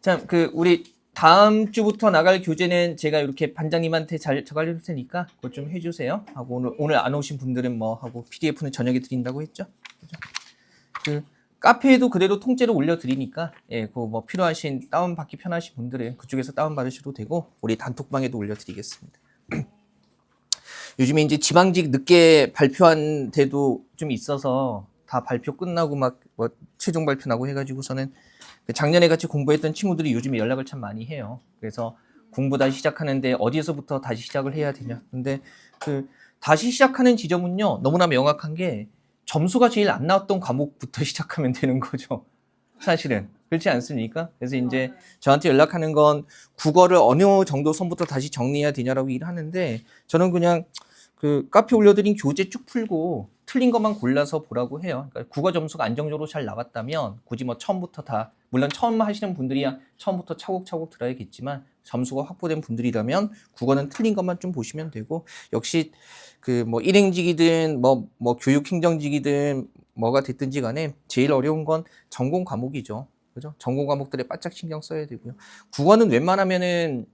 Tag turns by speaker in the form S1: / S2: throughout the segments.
S1: 자, 우리 다음 주부터 나갈 교재는 제가 이렇게 반장님한테 잘 알려줄 테니까 그것 좀 해주세요. 하고 오늘 안 오신 분들은 뭐 하고 PDF는 저녁에 드린다고 했죠. 그죠? 카페에도 그대로 통째로 올려드리니까 예, 뭐 필요하신 다운받기 편하신 분들은 그쪽에서 다운받으셔도 되고 우리 단톡방에도 올려드리겠습니다. 요즘에 이제 지방직 늦게 발표한 데도 좀 있어서 다 발표 끝나고 막 뭐 최종 발표 나고 해가지고서는 작년에 같이 공부했던 친구들이 요즘에 연락을 참 많이 해요. 그래서 공부 다시 시작하는데 어디에서부터 다시 시작을 해야 되냐. 근데 다시 시작하는 지점은요, 너무나 명확한 게 점수가 제일 안 나왔던 과목부터 시작하면 되는 거죠. 사실은. 그렇지 않습니까? 그래서 이제 저한테 연락하는 건 국어를 어느 정도 선부터 다시 정리해야 되냐라고 일을 하는데 저는 그냥 카페 올려드린 교재 쭉 풀고 틀린 것만 골라서 보라고 해요. 그러니까 국어 점수가 안정적으로 잘 나왔다면 굳이 뭐 처음부터 다, 물론 처음 하시는 분들이야 처음부터 차곡차곡 들어야겠지만 점수가 확보된 분들이라면 국어는 틀린 것만 좀 보시면 되고, 역시 뭐 일행직이든 뭐 교육행정직이든 뭐가 됐든지 간에 제일 어려운 건 전공 과목이죠. 그죠? 전공 과목들에 바짝 신경 써야 되고요. 국어는 웬만하면은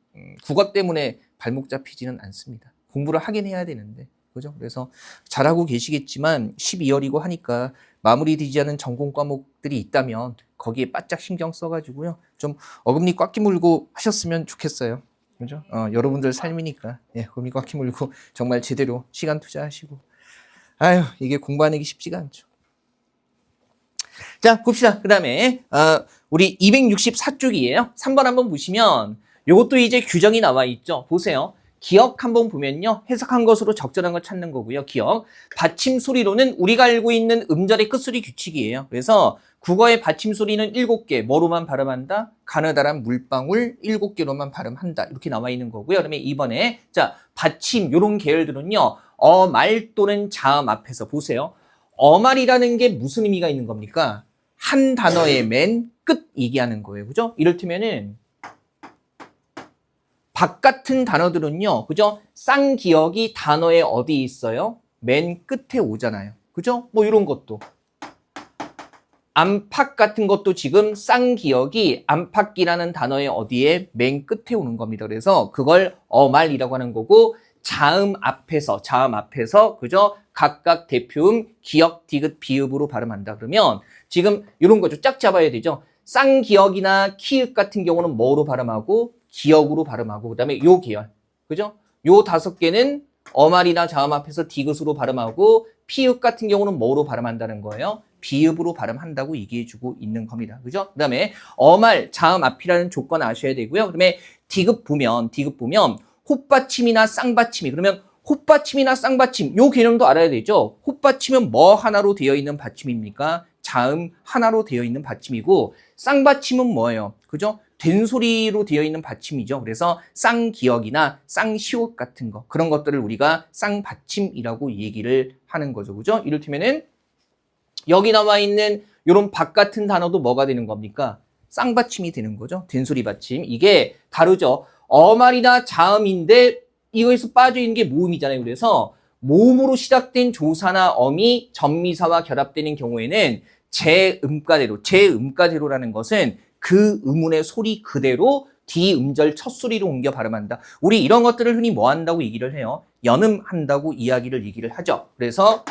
S1: 국어 때문에 발목 잡히지는 않습니다. 공부를 하긴 해야 되는데. 그죠? 그래서 잘하고 계시겠지만 12월이고 하니까 마무리되지 않은 전공 과목들이 있다면 거기에 바짝 신경 써가지고요. 좀 어금니 꽉 끼물고 하셨으면 좋겠어요. 그죠? 여러분들 삶이니까. 예, 어금니 꽉 끼물고 정말 제대로 시간 투자하시고. 아유, 이게 공부하는 게 쉽지가 않죠. 자, 봅시다. 그 다음에, 우리 264쪽이에요. 3번 한번 보시면, 요것도 이제 규정이 나와 있죠. 보세요. 기억 한번 보면요. 해석한 것으로 적절한 걸 찾는 거고요. 기억. 받침 소리로는 우리가 알고 있는 음절의 끝소리 규칙이에요. 그래서 국어의 받침 소리는 7개. 뭐로만 발음한다? 가느다란 물방울 7개로만 발음한다. 이렇게 나와 있는 거고요. 그다음에 2번에, 자, 받침, 요런 계열들은요. 말 또는 자음 앞에서 보세요. 어말이라는 게 무슨 의미가 있는 겁니까? 한 단어의 맨 끝 얘기하는 거예요. 그죠? 이를테면은, 박 같은 단어들은요, 그죠? 쌍기역이 단어에 어디 있어요? 맨 끝에 오잖아요. 그죠? 뭐 이런 것도. 안팎 같은 것도 지금 쌍기역이 안팎이라는 단어의 어디에 맨 끝에 오는 겁니다. 그래서 그걸 어말이라고 하는 거고, 자음 앞에서, 그죠? 각각 대표음, 기역, 디귿, 비읍으로 발음한다. 그러면 지금 이런 거죠. 짝 잡아야 되죠. 쌍기역이나 키읔 같은 경우는 뭐로 발음하고? 기역으로 발음하고, 그 다음에 요 계열. 그죠? 요 5개는 어말이나 자음 앞에서 디귿으로 발음하고, 피읍 같은 경우는 뭐로 발음한다는 거예요? 비읍으로 발음한다고 얘기해주고 있는 겁니다. 그죠? 그 다음에 어말, 자음 앞이라는 조건 아셔야 되고요. 그 다음에 디귿 보면, 헛받침이나 쌍받침이, 그러면 헛받침이나 쌍받침, 요 개념도 알아야 되죠? 헛받침은 뭐 하나로 되어 있는 받침입니까? 자음 하나로 되어 있는 받침이고, 쌍받침은 뭐예요? 그죠? 된소리로 되어 있는 받침이죠. 그래서 쌍기역이나 쌍시옷 같은 거, 그런 것들을 우리가 쌍받침이라고 얘기를 하는 거죠. 그죠? 이를테면은 여기 나와 있는 이런 박 같은 단어도 뭐가 되는 겁니까? 쌍받침이 되는 거죠. 된소리 받침. 이게 다르죠. 어말이나 자음인데 이거에서 빠져 있는 게 모음이잖아요. 그래서 모음으로 시작된 조사나 어미 전미사와 결합되는 경우에는 제음가대로라는 것은 그 음운의 소리 그대로 뒤음절 첫 소리로 옮겨 발음한다. 우리 이런 것들을 흔히 뭐 한다고 얘기를 해요? 연음한다고 얘기를 하죠. 그래서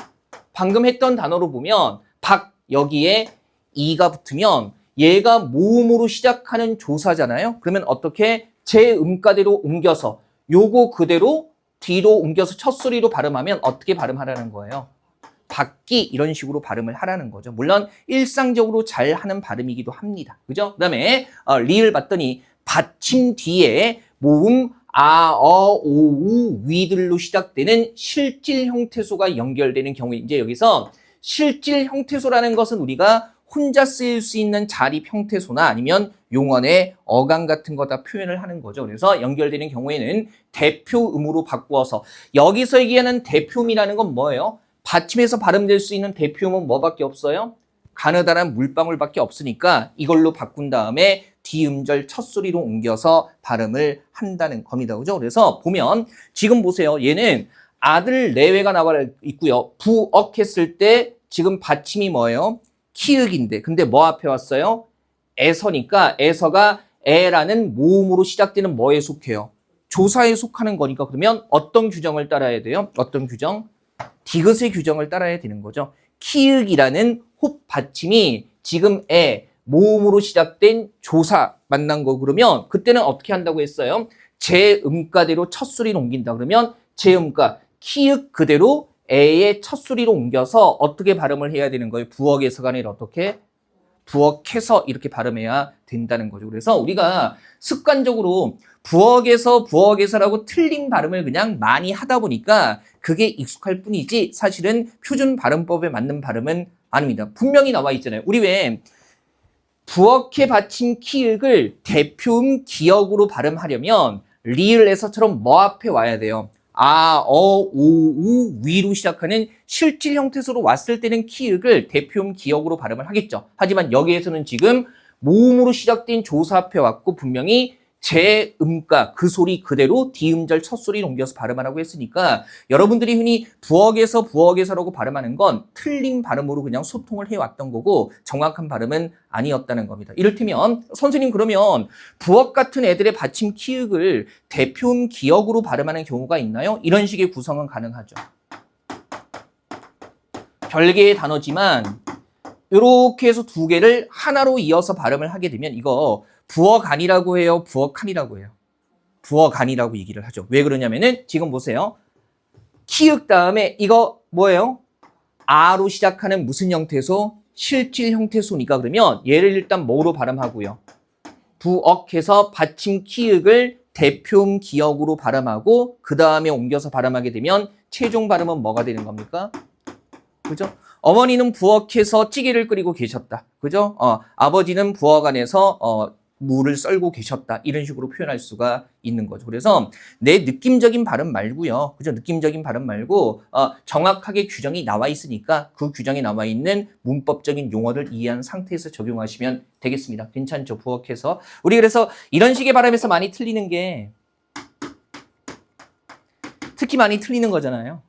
S1: 방금 했던 단어로 보면 박 여기에 이가 붙으면 얘가 모음으로 시작하는 조사잖아요. 그러면 어떻게 제음가대로 옮겨서 요거 그대로 뒤로 옮겨서 첫 소리로 발음하면 어떻게 발음하라는 거예요? 박기 이런 식으로 발음을 하라는 거죠. 물론 일상적으로 잘 하는 발음이기도 합니다. 그죠? 그다음에 리을 봤더니 받침 뒤에 모음 아, 어, 오, 우, 위들로 시작되는 실질 형태소가 연결되는 경우에 이제 여기서 실질 형태소라는 것은 우리가 혼자 쓰일 수 있는 자립 형태소나 아니면 용언의 어감 같은 거 다 표현을 하는 거죠. 그래서 연결되는 경우에는 대표음으로 바꾸어서 여기서 얘기하는 대표음이라는 건 뭐예요? 받침에서 발음될 수 있는 대표음은 뭐밖에 없어요? 가느다란 물방울밖에 없으니까 이걸로 바꾼 다음에 뒤음절 첫 소리로 옮겨서 발음을 한다는 겁니다. 그죠? 그래서 보면 지금 보세요. 얘는 아들 내외가 나와 있고요. 부억 했을 때 지금 받침이 뭐예요? 키읔인데 근데 뭐 앞에 왔어요? 에서니까 에서가 에라는 모음으로 시작되는 뭐에 속해요? 조사에 속하는 거니까 그러면 어떤 규정을 따라야 돼요? 어떤 규정? 디귿의 규정을 따라야 되는 거죠. 키읔이라는 홉 받침이 지금 에 모음으로 시작된 조사 만난 거 그러면 그때는 어떻게 한다고 했어요? 제 음가대로 첫 소리를 옮긴다 그러면 제 음가 키읔 그대로 에의 첫 소리로 옮겨서 어떻게 발음을 해야 되는 거예요? 부엌에서가 아니라 어떻게? 부엌에서 이렇게 발음해야 된다는 거죠. 그래서 우리가 습관적으로 부엌에서라고 틀린 발음을 그냥 많이 하다 보니까 그게 익숙할 뿐이지 사실은 표준 발음법에 맞는 발음은 아닙니다. 분명히 나와 있잖아요. 우리 왜 부엌에 받침 키읔을 대표음 기역으로 발음하려면 리을에서처럼 뭐 앞에 와야 돼요? 아, 어, 오, 우, 위로 시작하는 실질 형태소로 왔을 때는 키읔을 대표음 기역으로 발음을 하겠죠. 하지만 여기에서는 지금 모음으로 시작된 조사 앞에 왔고 분명히 제 음가 그 소리 그대로 디음절 첫 소리를 옮겨서 발음하라고 했으니까 여러분들이 흔히 부엌에서라고 발음하는 건 틀린 발음으로 그냥 소통을 해왔던 거고 정확한 발음은 아니었다는 겁니다. 이를테면 선생님 그러면 부엌 같은 애들의 받침 키읔을 대표음 기역으로 발음하는 경우가 있나요? 이런 식의 구성은 가능하죠. 별개의 단어지만 이렇게 해서 두 개를 하나로 이어서 발음을 하게 되면 이거 부엌안이라고 해요? 부엌칸이라고 해요? 부엌안이라고 얘기를 하죠. 왜 그러냐면은 지금 보세요. 키읔 다음에 이거 뭐예요? 아로 시작하는 무슨 형태소? 실질 형태소니까 그러면 얘를 일단 뭐로 발음하고요? 부엌해서 받침 키읔을 대표음 기역으로 발음하고 그 다음에 옮겨서 발음하게 되면 최종 발음은 뭐가 되는 겁니까? 그죠? 어머니는 부엌에서 찌개를 끓이고 계셨다. 그죠? 아버지는 부엌 안에서 물을 썰고 계셨다. 이런 식으로 표현할 수가 있는 거죠. 그래서 내 느낌적인 발음 말고요. 그죠? 느낌적인 발음 말고 정확하게 규정이 나와 있으니까 그 규정에 나와 있는 문법적인 용어를 이해한 상태에서 적용하시면 되겠습니다. 괜찮죠? 부엌에서. 우리 그래서 이런 식의 발음에서 많이 틀리는 게 특히 많이 틀리는 거잖아요.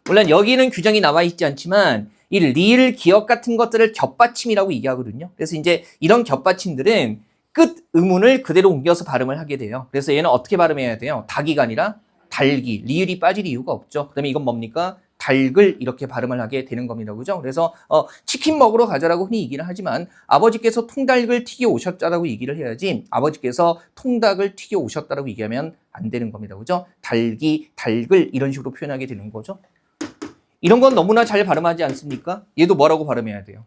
S1: 물론 여기는 규정이 나와 있지 않지만 이 리을 기역 같은 것들을 겹받침이라고 얘기하거든요. 그래서 이제 이런 겹받침들은 끝 의문을 그대로 옮겨서 발음을 하게 돼요. 그래서 얘는 어떻게 발음해야 돼요? 닭이가 아니라 달기. 리을이 빠질 이유가 없죠. 그다음에 이건 뭡니까? 닭을 이렇게 발음을 하게 되는 겁니다. 그죠? 그래서 치킨 먹으러 가자라고 흔히 얘기를 하지만 아버지께서 통닭을 튀겨 오셨다라고 얘기를 해야지 아버지께서 통닭을 튀겨 오셨다라고 얘기하면 안 되는 겁니다. 그죠? 달기, 닭을 이런 식으로 표현하게 되는 거죠. 이런 건 너무나 잘 발음하지 않습니까? 얘도 뭐라고 발음해야 돼요?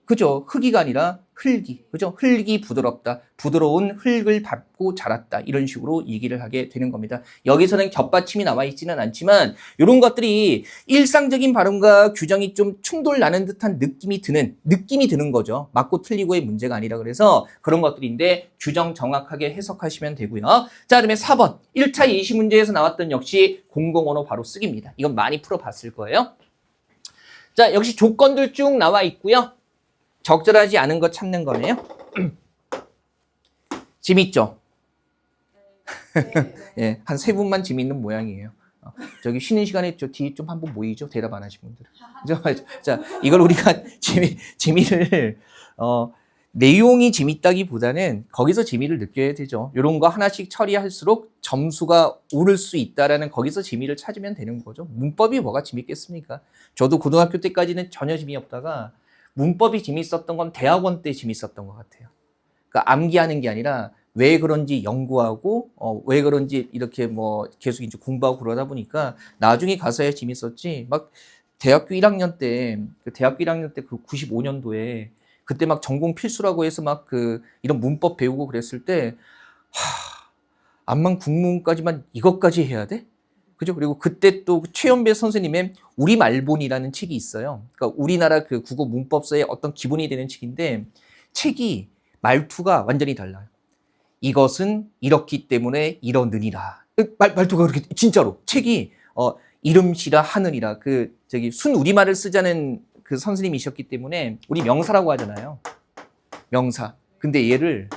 S1: 그죠? 흙이가 아니라 흙이. 그죠? 흙이 부드럽다. 부드러운 흙을 밟고 자랐다. 이런 식으로 얘기를 하게 되는 겁니다. 여기서는 겹받침이 나와 있지는 않지만 이런 것들이 일상적인 발음과 규정이 좀 충돌 나는 듯한 느낌이 드는 거죠. 맞고 틀리고의 문제가 아니라 그래서 그런 것들인데 규정 정확하게 해석하시면 되고요. 자, 그다음에 4번. 1차 예시 문제에서 나왔던 역시 공공언어 바로 쓰기입니다. 이건 많이 풀어봤을 거예요. 자, 역시 조건들 쭉 나와 있고요. 적절하지 않은 거 찾는 거네요. 재밌죠? 예, 한 3분만 재밌는 모양이에요. 저기 쉬는 시간에 저 뒤에 좀 한번 모이죠? 대답 안 하신 분들. 자, 이걸 우리가 재미를, 내용이 재밌다기보다는 거기서 재미를 느껴야 되죠. 이런 거 하나씩 처리할수록 점수가 오를 수 있다라는 거기서 재미를 찾으면 되는 거죠. 문법이 뭐가 재밌겠습니까? 저도 고등학교 때까지는 전혀 재미없다가 문법이 재밌었던 건 대학원 때 재밌었던 것 같아요. 그러니까 암기하는 게 아니라 왜 그런지 연구하고 왜 그런지 이렇게 뭐 계속 이제 공부하고 그러다 보니까 나중에 가서야 재밌었지. 막 대학교 1학년 때 그 95년도에 그때 막 전공 필수라고 해서 막 그 이런 문법 배우고 그랬을 때 암만 국문까지만 이것까지 해야 돼? 그죠? 그리고 그때 또 최연배 선생님의 우리말본이라는 책이 있어요. 그러니까 우리나라 그 국어 문법서의 어떤 기본이 되는 책인데 책이 말투가 완전히 달라요. 이것은 이렇기 때문에 이러느니라. 말투가 그렇게 진짜로 책이 이름시라 하느니라 그 저기 순 우리말을 쓰자는 그 선생님이셨기 때문에 우리 명사라고 하잖아요. 명사. 근데 얘를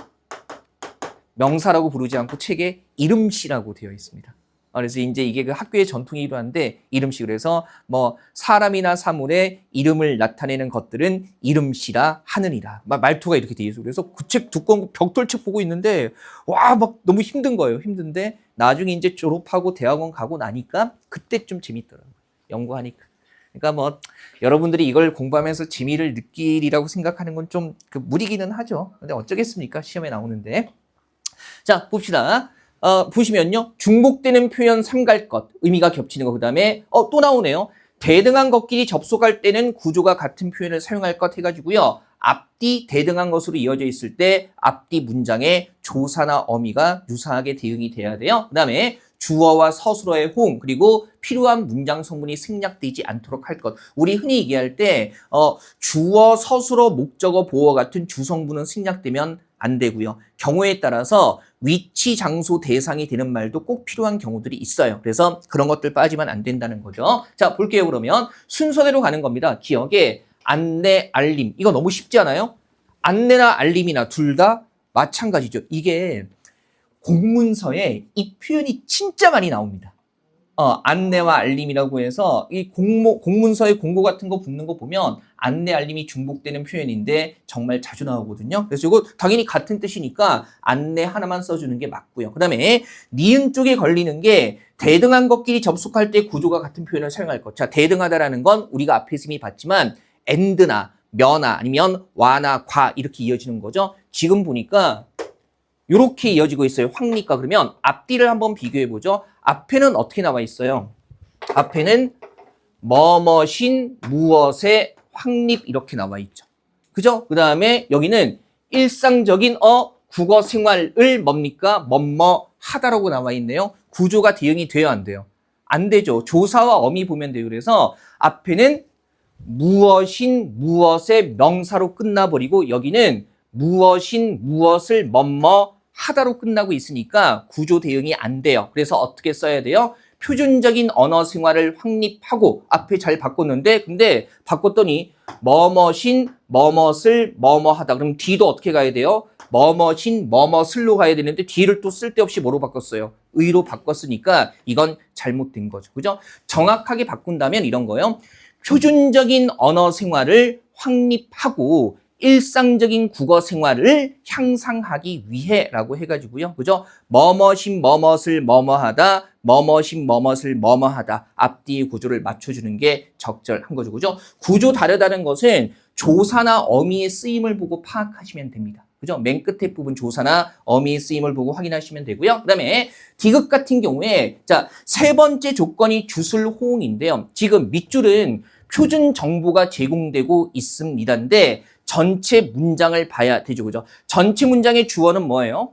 S1: 명사라고 부르지 않고 책에 이름시라고 되어 있습니다. 그래서 이제 이게 그 학교의 전통이기도 한데 이름시 그래서 뭐 사람이나 사물의 이름을 나타내는 것들은 이름시라 하느니라. 말투가 이렇게 돼 있어. 그래서 그 책 두꺼운 벽돌책 보고 있는데 와 막 너무 힘든 거예요. 힘든데 나중에 이제 졸업하고 대학원 가고 나니까 그때 좀 재밌더라고요. 연구하니까. 그러니까 뭐 여러분들이 이걸 공부하면서 재미를 느끼리라고 생각하는 건 좀 그 무리기는 하죠. 근데 어쩌겠습니까? 시험에 나오는데. 자, 봅시다. 보시면요. 중복되는 표현 삼갈 것, 의미가 겹치는 거. 그 다음에 또 나오네요. 대등한 것끼리 접속할 때는 구조가 같은 표현을 사용할 것 해가지고요. 앞뒤 대등한 것으로 이어져 있을 때 앞뒤 문장의 조사나 어미가 유사하게 대응이 돼야 돼요. 그 다음에 주어와 서술어의 호응 그리고 필요한 문장 성분이 생략되지 않도록 할 것. 우리 흔히 얘기할 때 주어, 서술어, 목적어, 보어 같은 주성분은 생략되면 안 되고요. 경우에 따라서 위치, 장소, 대상이 되는 말도 꼭 필요한 경우들이 있어요. 그래서 그런 것들 빠지면 안 된다는 거죠. 자, 볼게요. 그러면 순서대로 가는 겁니다. 기억에 안내, 알림. 이거 너무 쉽지 않아요? 안내나 알림이나 둘 다 마찬가지죠. 이게 공문서에 이 표현이 진짜 많이 나옵니다. 안내와 알림이라고 해서 이 공문서에 공고 같은 거 붙는 거 보면 안내, 알림이 중복되는 표현인데 정말 자주 나오거든요. 그래서 이거 당연히 같은 뜻이니까 안내 하나만 써주는 게 맞고요. 그 다음에 니은 쪽에 걸리는 게 대등한 것끼리 접속할 때 구조가 같은 표현을 사용할 것. 자, 대등하다라는 건 우리가 앞에서 이미 봤지만 and나 며나 아니면 와나 과 이렇게 이어지는 거죠. 지금 보니까 이렇게 이어지고 있어요. 확립과. 그러면 앞뒤를 한번 비교해보죠. 앞에는 어떻게 나와 있어요? 앞에는 뭐뭐신 무엇의 확립 이렇게 나와 있죠. 그죠? 그 다음에 여기는 일상적인 국어 생활을 뭡니까? 뭐뭐 하다라고 나와 있네요. 구조가 대응이 돼요, 안 돼요? 안 되죠. 조사와 어미 보면 돼요. 그래서 앞에는 무엇인 무엇의 명사로 끝나버리고 여기는 무엇인 무엇을 뭐뭐 하다로 끝나고 있으니까 구조 대응이 안 돼요. 그래서 어떻게 써야 돼요? 표준적인 언어 생활을 확립하고 앞에 잘 바꿨는데 근데 바꿨더니 뭐뭐신 뭐뭇을 뭐뭐하다. 그럼 뒤도 어떻게 가야 돼요? 뭐뭐신 뭐뭇을로 가야 되는데 뒤를 또 쓸데없이 뭐로 바꿨어요? 의로 바꿨으니까 이건 잘못된 거죠. 그죠? 정확하게 바꾼다면 이런 거예요. 표준적인 언어 생활을 확립하고 일상적인 국어 생활을 향상하기 위해라고 해가지고요. 그죠? 뭐뭐신 뭐뭇을 뭐뭐하다, 뭐뭐신 뭐뭇을 뭐뭐하다. 앞뒤의 구조를 맞춰주는 게 적절한 거죠. 그죠? 구조 다르다는 것은 조사나 어미의 쓰임을 보고 파악하시면 됩니다. 그죠? 맨 끝에 부분 조사나 어미의 쓰임을 보고 확인하시면 되고요. 그 다음에 디귿 같은 경우에 자, 세 번째 조건이 주술 호응인데요. 지금 밑줄은 표준 정보가 제공되고 있습니다인데 전체 문장을 봐야 되죠. 그죠? 전체 문장의 주어는 뭐예요?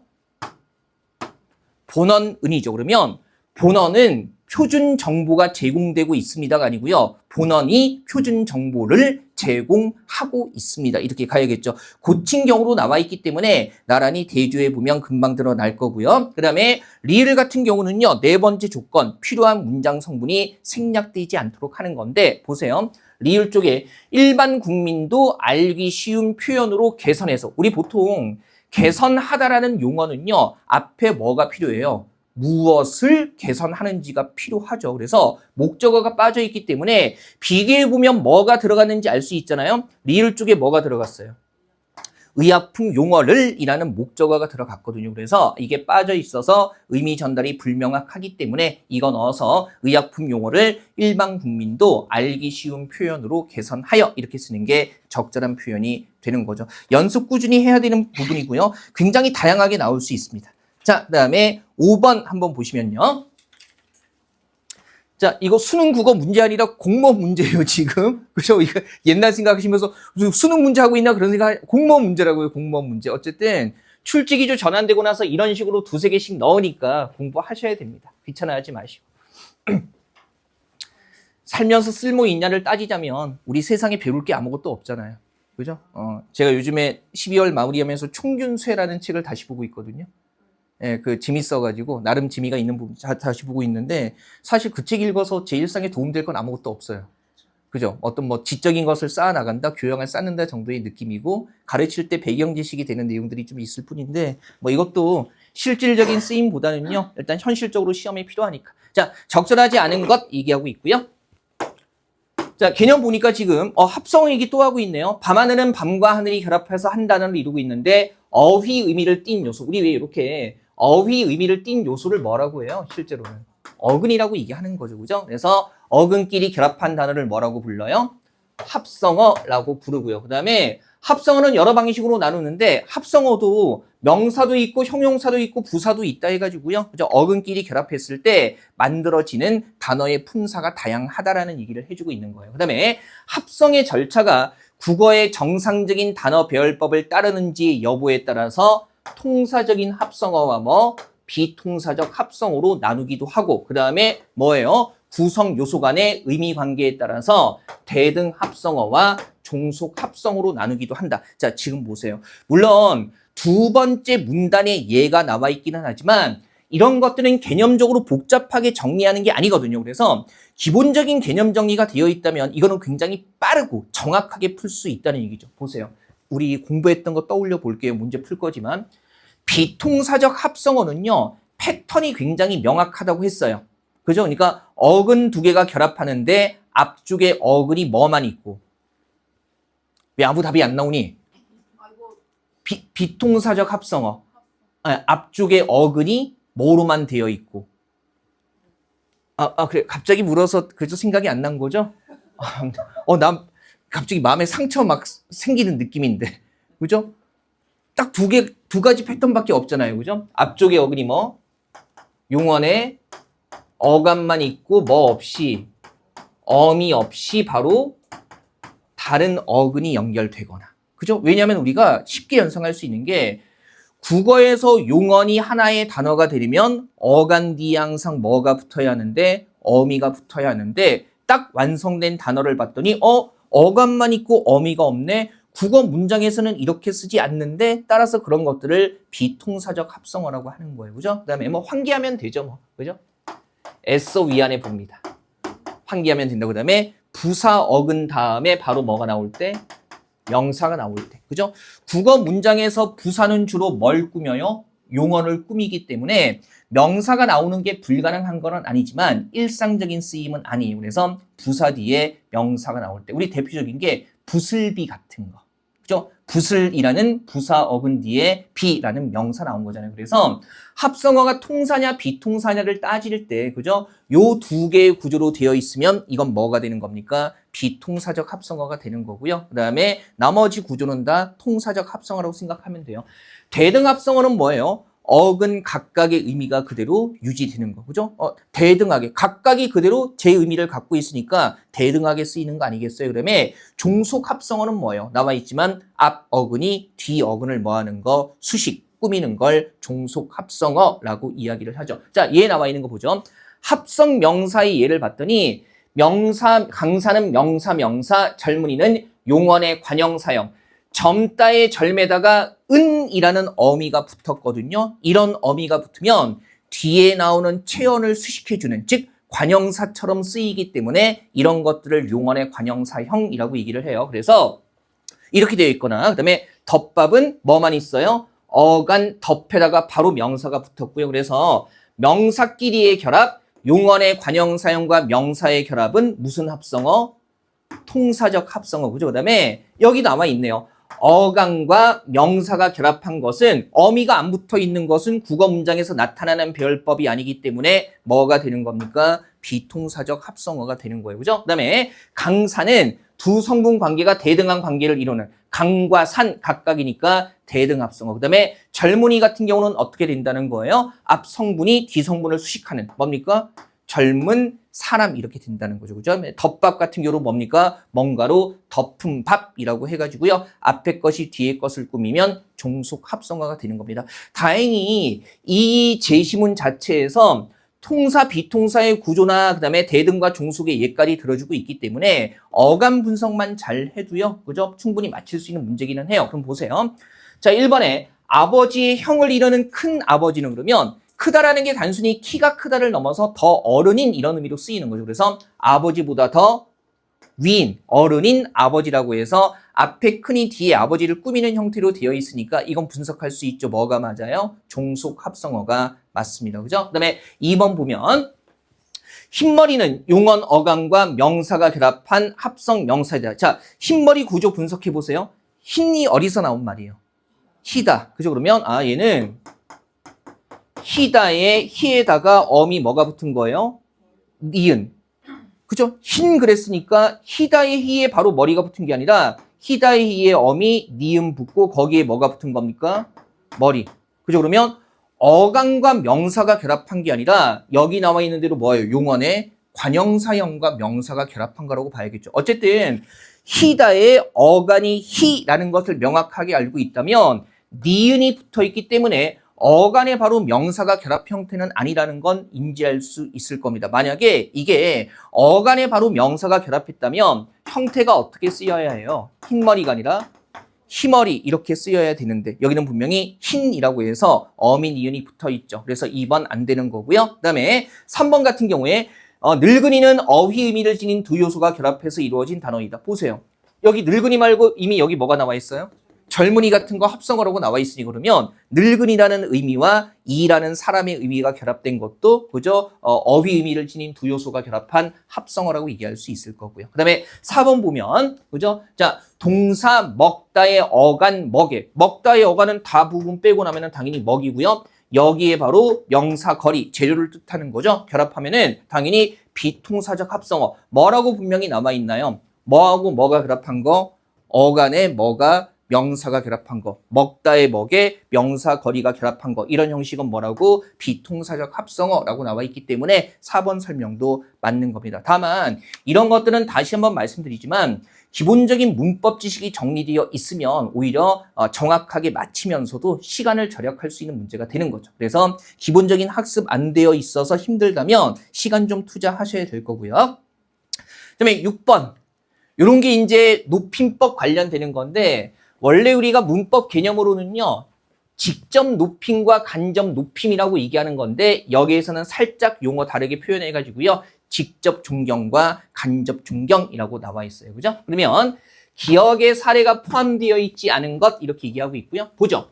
S1: 본언은이죠. 그러면 본언은 표준 정보가 제공되고 있습니다가 아니고요. 본언이 표준 정보를 제공하고 있습니다. 이렇게 가야겠죠. 고친경으로 나와 있기 때문에 나란히 대조해 보면 금방 드러날 거고요. 그 다음에 리을 같은 경우는요. 네 번째 조건, 필요한 문장 성분이 생략되지 않도록 하는 건데 보세요. 리을 쪽에 일반 국민도 알기 쉬운 표현으로 개선해서 우리 보통 개선하다라는 용어는요. 앞에 뭐가 필요해요? 무엇을 개선하는지가 필요하죠. 그래서 목적어가 빠져 있기 때문에 비교해보면 뭐가 들어갔는지 알 수 있잖아요. 리을 쪽에 뭐가 들어갔어요? 의약품 용어를 이라는 목적어가 들어갔거든요. 그래서 이게 빠져 있어서 의미 전달이 불명확하기 때문에 이거 넣어서 의약품 용어를 일반 국민도 알기 쉬운 표현으로 개선하여 이렇게 쓰는 게 적절한 표현이 되는 거죠. 연습 꾸준히 해야 되는 부분이고요. 굉장히 다양하게 나올 수 있습니다. 자, 그 다음에 5번 한번 보시면요. 자, 이거 수능 국어 문제 아니라 공무원 문제예요, 지금. 그죠? 이거 옛날 생각하시면서 수능 문제 하고 있나 그런 생각, 공무원 문제라고요, 공무원 문제. 어쨌든 출제기조 전환되고 나서 이런 식으로 두세 개씩 넣으니까 공부하셔야 됩니다. 귀찮아하지 마시고. 살면서 쓸모 있냐를 따지자면 우리 세상에 배울 게 아무것도 없잖아요. 그죠? 제가 요즘에 12월 마무리하면서 총균쇠라는 책을 다시 보고 있거든요. 예, 그 재밌어가지고 나름 재미가 있는 부분 다시 보고 있는데 사실 그 책 읽어서 제 일상에 도움될 건 아무것도 없어요. 그죠? 어떤 뭐 지적인 것을 쌓아 나간다, 교양을 쌓는다 정도의 느낌이고 가르칠 때 배경 지식이 되는 내용들이 좀 있을 뿐인데 뭐 이것도 실질적인 쓰임보다는요. 일단 현실적으로 시험에 필요하니까. 자, 적절하지 않은 것 얘기하고 있고요. 자, 개념 보니까 지금 합성 얘기 또 하고 있네요. 밤하늘은 밤과 하늘이 결합해서 한 단어를 이루고 있는데 어휘 의미를 띈 요소. 우리 왜 이렇게 어휘 의미를 띈 요소를 뭐라고 해요? 실제로는 어근이라고 얘기하는 거죠. 그죠? 그래서 어근끼리 결합한 단어를 뭐라고 불러요? 합성어라고 부르고요. 그 다음에 합성어는 여러 방식으로 나누는데 합성어도 명사도 있고 형용사도 있고 부사도 있다 해가지고요. 그죠? 어근끼리 결합했을 때 만들어지는 단어의 품사가 다양하다라는 얘기를 해주고 있는 거예요. 그 다음에 합성의 절차가 국어의 정상적인 단어 배열법을 따르는지 여부에 따라서 통사적인 합성어와 비통사적 합성어로 나누기도 하고 그 다음에 뭐예요? 구성 요소 간의 의미 관계에 따라서 대등 합성어와 종속 합성어로 나누기도 한다. 자, 지금 보세요. 물론 두 번째 문단에 예가 나와 있기는 하지만 이런 것들은 개념적으로 복잡하게 정리하는 게 아니거든요. 그래서 기본적인 개념 정리가 되어 있다면 이거는 굉장히 빠르고 정확하게 풀 수 있다는 얘기죠. 보세요. 우리 공부했던 거 떠올려 볼게요. 문제 풀 거지만 비통사적 합성어는요. 패턴이 굉장히 명확하다고 했어요. 그죠? 그러니까 어근 두 개가 결합하는데 앞쪽에 어근이 뭐만 있고 왜 아무 답이 안 나오니? 비통사적 합성어. 앞쪽에 어근이 뭐로만 되어 있고. 그래. 갑자기 물어서 그래서 생각이 안 난 거죠? 난 갑자기 마음에 상처 막 생기는 느낌인데. 그죠? 딱 두 가지 패턴밖에 없잖아요. 그죠? 앞쪽에 어근이 뭐? 용언에 어감만 있고 없이 어미 없이 바로 다른 어근이 연결되거나. 그죠? 왜냐하면 우리가 쉽게 연상할 수 있는 게 국어에서 용언이 하나의 단어가 되려면 어간 뒤에 항상 뭐가 붙어야 하는데 어미가 붙어야 하는데 딱 완성된 단어를 봤더니 어감만 있고 어미가 없네. 국어 문장에서는 이렇게 쓰지 않는데 따라서 그런 것들을 비통사적 합성어라고 하는 거예요. 그죠? 그다음에 환기하면 되죠. 그죠? 애써 위안해 봅니다. 환기하면 된다고. 그다음에 부사 어근 다음에 바로 뭐가 나올 때? 명사가 나올 때. 그죠? 국어 문장에서 부사는 주로 뭘 꾸며요? 용언을 꾸미기 때문에 명사가 나오는 게 불가능한 건 아니지만 일상적인 쓰임은 아니에요. 그래서 부사 뒤에 명사가 나올 때. 우리 대표적인 게 부슬비 같은 거. 그죠? 부슬이라는 부사 어근 뒤에 비라는 명사 나온 거잖아요. 그래서 합성어가 통사냐 비통사냐를 따질 때, 그죠? 요 두 개의 구조로 되어 있으면 이건 뭐가 되는 겁니까? 비통사적 합성어가 되는 거고요. 그 다음에 나머지 구조는 다 통사적 합성어라고 생각하면 돼요. 대등 합성어는 뭐예요? 어근 각각의 의미가 그대로 유지되는 거. 그죠? 대등하게. 각각이 그대로 제 의미를 갖고 있으니까 대등하게 쓰이는 거 아니겠어요? 그러면 종속 합성어는 뭐예요? 나와 있지만 앞 어근이 뒤 어근을 뭐하는 거? 수식, 꾸미는 걸 종속 합성어라고 이야기를 하죠. 자, 얘 나와 있는 거 보죠. 합성 명사의 예를 봤더니 강사는 명사, 젊은이는 용언의 관형사형. 점자의 절매다가 은이라는 어미가 붙었거든요. 이런 어미가 붙으면 뒤에 나오는 체언을 수식해주는, 즉 관형사처럼 쓰이기 때문에 이런 것들을 용언의 관형사형이라고 얘기를 해요. 그래서 이렇게 되어 있거나, 그 다음에 덮밥은 뭐만 있어요? 어간 덮에다가 바로 명사가 붙었고요. 그래서 명사끼리의 결합, 용언의 관형사형과 명사의 결합은 무슨 합성어? 통사적 합성어. 그죠? 그 다음에 여기 나와 있네요. 어강과 명사가 결합한 것은 어미가 안 붙어 있는 것은 국어 문장에서 나타나는 배열법이 아니기 때문에 뭐가 되는 겁니까? 비통사적 합성어가 되는 거예요. 그죠? 그 다음에 강사는 두 성분 관계가 대등한 관계를 이루는 강과 산 각각이니까 대등 합성어. 그 다음에 젊은이 같은 경우는 어떻게 된다는 거예요? 앞 성분이 뒤 성분을 수식하는 뭡니까? 젊은 사람 이렇게 된다는 거죠. 그죠? 덮밥 같은 경우는 뭡니까? 뭔가로 덮은 밥이라고 해가지고요. 앞에 것이 뒤에 것을 꾸미면 종속 합성어가 되는 겁니다. 다행히 이 제시문 자체에서 통사, 비통사의 구조나 그다음에 대등과 종속의 예까지 들어주고 있기 때문에 어감 분석만 잘 해도요. 그죠? 충분히 맞힐 수 있는 문제기는 해요. 그럼 보세요. 자, 1번에 아버지의 형을 이루는 큰 아버지는 그러면 크다라는 게 단순히 키가 크다를 넘어서 더 어른인 이런 의미로 쓰이는 거죠. 그래서 아버지보다 더 위인, 어른인 아버지라고 해서 앞에 큰이 뒤에 아버지를 꾸미는 형태로 되어 있으니까 이건 분석할 수 있죠. 뭐가 맞아요? 종속 합성어가 맞습니다. 그죠? 그 다음에 2번 보면 흰머리는 용언 어간과 명사가 결합한 합성 명사이다. 자, 흰머리 구조 분석해 보세요. 흰이 어디서 나온 말이에요? 희다. 그죠? 그러면 얘는 희다의 희에다가 엄이 뭐가 붙은 거예요? 니은. 그죠? 흰 그랬으니까 희다의 희에 바로 머리가 붙은 게 아니라 희다의 희에 엄이 니은 붙고 거기에 뭐가 붙은 겁니까? 머리. 그죠? 그러면 어간과 명사가 결합한 게 아니라 여기 나와 있는 대로 뭐예요? 용언에 관형사형과 명사가 결합한 거라고 봐야겠죠. 어쨌든 희다의 어간이 희라는 것을 명확하게 알고 있다면 니은이 붙어 있기 때문에 어간에 바로 명사가 결합 형태는 아니라는 건 인지할 수 있을 겁니다. 만약에 이게 어간에 바로 명사가 결합했다면 형태가 어떻게 쓰여야 해요? 흰머리가 아니라 희머리 이렇게 쓰여야 되는데 여기는 분명히 흰이라고 해서 어민 이은이 붙어 있죠. 그래서 2번 안 되는 거고요. 그 다음에 3번 같은 경우에 늙은이는 어휘 의미를 지닌 두 요소가 결합해서 이루어진 단어이다. 보세요. 여기 늙은이 말고 이미 여기 뭐가 나와 있어요? 젊은이 같은 거 합성어라고 나와 있으니 그러면 늙은이라는 의미와 이라는 사람의 의미가 결합된 것도 그죠? 어휘 의미를 지닌 두 요소가 결합한 합성어라고 얘기할 수 있을 거고요. 그 다음에 4번 보면 그죠? 자, 동사 먹다의 어간 먹에 먹다의 어간은 다 부분 빼고 나면은 당연히 먹이고요. 여기에 바로 명사 거리 재료를 뜻하는 거죠. 결합하면은 당연히 비통사적 합성어 뭐라고 분명히 남아 있나요? 뭐하고 뭐가 결합한 거? 어간에 뭐가 명사가 결합한 거, 먹다의 먹에 명사 거리가 결합한 거 이런 형식은 뭐라고? 비통사적 합성어라고 나와 있기 때문에 4번 설명도 맞는 겁니다. 다만 이런 것들은 다시 한번 말씀드리지만 기본적인 문법 지식이 정리되어 있으면 오히려 정확하게 맞히면서도 시간을 절약할 수 있는 문제가 되는 거죠. 그래서 기본적인 학습 안 되어 있어서 힘들다면 시간 좀 투자하셔야 될 거고요. 그다음에 6번 이런 게 이제 높임법 관련되는 건데 원래 우리가 문법 개념으로는요. 직접 높임과 간접 높임이라고 얘기하는 건데 여기에서는 살짝 용어 다르게 표현해가지고요. 직접 존경과 간접 존경이라고 나와 있어요. 그죠? 그러면 기억의 사례가 포함되어 있지 않은 것 이렇게 얘기하고 있고요. 보죠.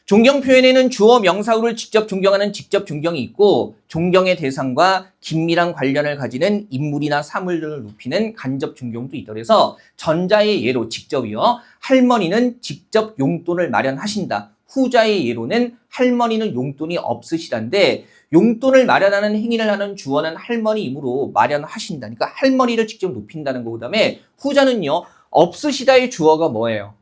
S1: 존경 표현에는 주어 명사구를 직접 존경하는 직접 존경이 있고 존경의 대상과 긴밀한 관련을 가지는 인물이나 사물들을 높이는 간접 존경도 있다. 그래서 전자의 예로 직접이요. 할머니는 직접 용돈을 마련하신다. 후자의 예로는 할머니는 용돈이 없으시다인데 용돈을 마련하는 행위를 하는 주어는 할머니이므로 마련하신다. 그러니까 할머니를 직접 높인다는 거고 그다음에 후자는요. 없으시다의 주어가 뭐예요?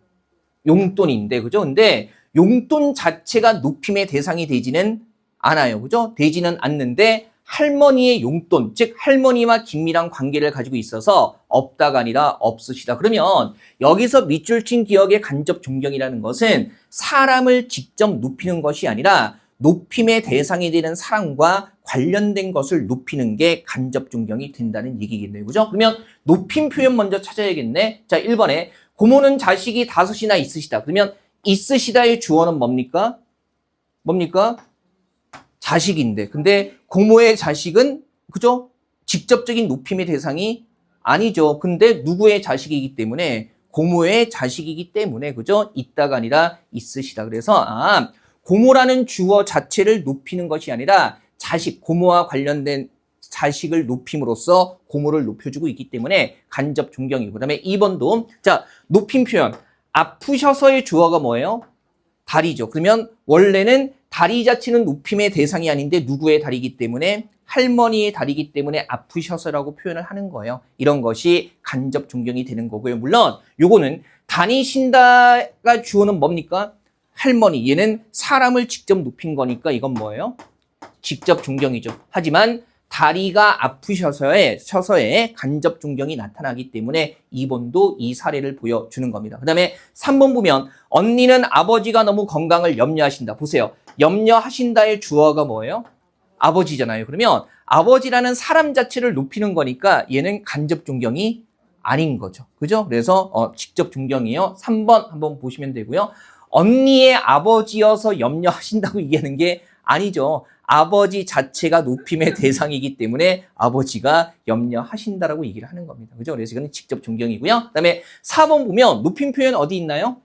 S1: 용돈인데 그죠? 근데 용돈 자체가 높임의 대상이 되지는 않아요. 그죠? 되지는 않는데 할머니의 용돈, 즉 할머니와 긴밀한 관계를 가지고 있어서 없다가 아니라 없으시다. 그러면 여기서 밑줄 친 기억의 간접 존경이라는 것은 사람을 직접 높이는 것이 아니라 높임의 대상이 되는 사람과 관련된 것을 높이는 게 간접 존경이 된다는 얘기겠네요. 그죠? 그러면 높임 표현 먼저 찾아야겠네. 자, 1번에 고모는 자식이 5이나 있으시다. 그러면 있으시다의 주어는 뭡니까? 뭡니까? 자식인데. 근데 고모의 자식은 그죠? 직접적인 높임의 대상이 아니죠. 근데 누구의 자식이기 때문에 고모의 자식이기 때문에 그죠? 있다가 아니라 있으시다. 그래서 고모라는 주어 자체를 높이는 것이 아니라 자식, 고모와 관련된 자식을 높임으로써 고모를 높여주고 있기 때문에 간접 존경이고 그다음에 2번도 자, 높임 표현. 아프셔서의 주어가 뭐예요? 다리죠. 그러면 원래는 다리 자체는 높임의 대상이 아닌데 누구의 다리이기 때문에 할머니의 다리이기 때문에 아프셔서라고 표현을 하는 거예요. 이런 것이 간접 존경이 되는 거고요. 물론 요거는 다니신다가 주어는 뭡니까? 할머니. 얘는 사람을 직접 높인 거니까 이건 뭐예요? 직접 존경이죠. 하지만 다리가 아프셔서의 간접 존경이 나타나기 때문에 2번도 이 사례를 보여주는 겁니다. 그 다음에 3번 보면 언니는 아버지가 너무 건강을 염려하신다. 보세요. 염려하신다의 주어가 뭐예요? 아버지잖아요. 그러면 아버지라는 사람 자체를 높이는 거니까 얘는 간접 존경이 아닌 거죠. 그죠? 그래서 직접 존경이에요. 3번 한번 보시면 되고요. 언니의 아버지여서 염려하신다고 얘기하는 게 아니죠. 아버지 자체가 높임의 대상이기 때문에 아버지가 염려하신다라고 얘기를 하는 겁니다. 그죠? 그래서 이거는 직접 존경이고요. 그다음에 4번 보면 높임 표현 어디 있나요?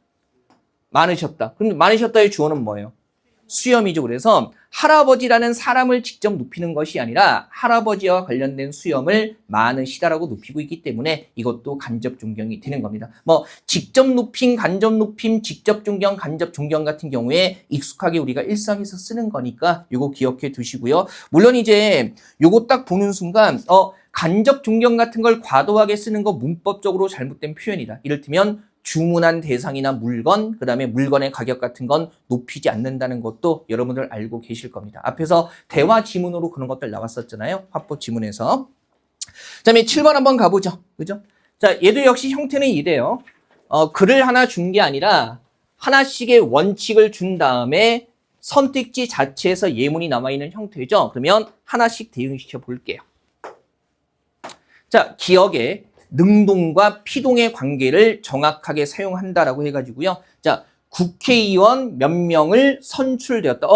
S1: 많으셨다. 그럼 많으셨다의 주어는 뭐예요? 수염이죠. 그래서 할아버지라는 사람을 직접 높이는 것이 아니라 할아버지와 관련된 수염을 많으시다라고 높이고 있기 때문에 이것도 간접 존경이 되는 겁니다. 뭐 직접 높임, 간접 높임, 직접 존경, 간접 존경 같은 경우에 익숙하게 우리가 일상에서 쓰는 거니까 이거 기억해 두시고요. 물론 이제 요거 딱 보는 순간 간접 존경 같은 걸 과도하게 쓰는 거 문법적으로 잘못된 표현이다. 이를테면 주문한 대상이나 물건, 그 다음에 물건의 가격 같은 건 높이지 않는다는 것도 여러분들 알고 계실 겁니다. 앞에서 대화 지문으로 그런 것들 나왔었잖아요. 화법 지문에서. 그 다음에 7번 한번 가보죠. 그죠? 자, 얘도 역시 형태는 이래요. 글을 하나 준 게 아니라 하나씩의 원칙을 준 다음에 선택지 자체에서 예문이 남아있는 형태죠. 그러면 하나씩 대응시켜 볼게요. 자, 기억에 능동과 피동의 관계를 정확하게 사용한다라고 해가지고요. 자, 국회의원 몇 명을 선출되었다.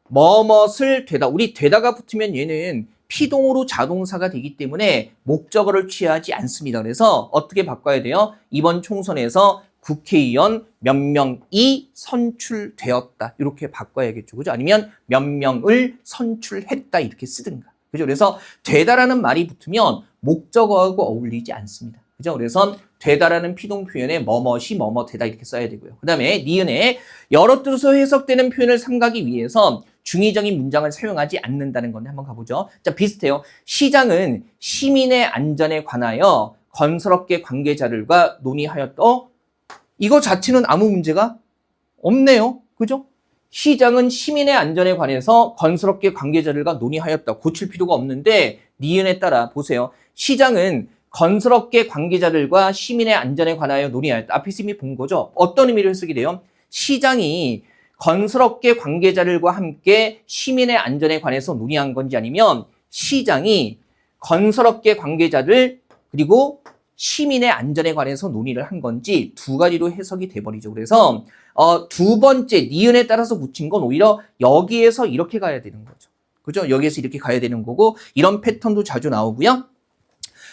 S1: 뭐뭇을 되다. 우리 되다가 붙으면 얘는 피동으로 자동사가 되기 때문에 목적어를 취하지 않습니다. 그래서 어떻게 바꿔야 돼요? 이번 총선에서 국회의원 몇 명이 선출되었다. 이렇게 바꿔야겠죠. 그죠? 아니면 몇 명을 선출했다. 이렇게 쓰든가. 그죠? 그래서 되다라는 말이 붙으면 목적어하고 어울리지 않습니다. 그죠? 그래서 되다라는 피동 표현에 뭐뭇이 뭐뭇되다 이렇게 써야 되고요. 그 다음에 니은에 여러 뜻으로 해석되는 표현을 삼가기 위해서 중의적인 문장을 사용하지 않는다는 건데 한번 가보죠. 자, 비슷해요. 시장은 시민의 안전에 관하여 건설업계 관계자들과 논의하였다. 이거 자체는 아무 문제가 없네요. 그죠? 시장은 시민의 안전에 관해서 건설업계 관계자들과 논의하였다. 고칠 필요가 없는데 니은에 따라 보세요. 시장은 건설업계 관계자들과 시민의 안전에 관하여 논의하였다. 앞에서 이미 본 거죠. 어떤 의미로 해석이 돼요? 시장이 건설업계 관계자들과 함께 시민의 안전에 관해서 논의한 건지 아니면 시장이 건설업계 관계자들 그리고 시민의 안전에 관해서 논의를 한 건지 두 가지로 해석이 돼버리죠. 그래서 두 번째 니은에 따라서 붙인 건 오히려 여기에서 이렇게 가야 되는 거죠. 그죠? 여기에서 이렇게 가야 되는 거고 이런 패턴도 자주 나오고요.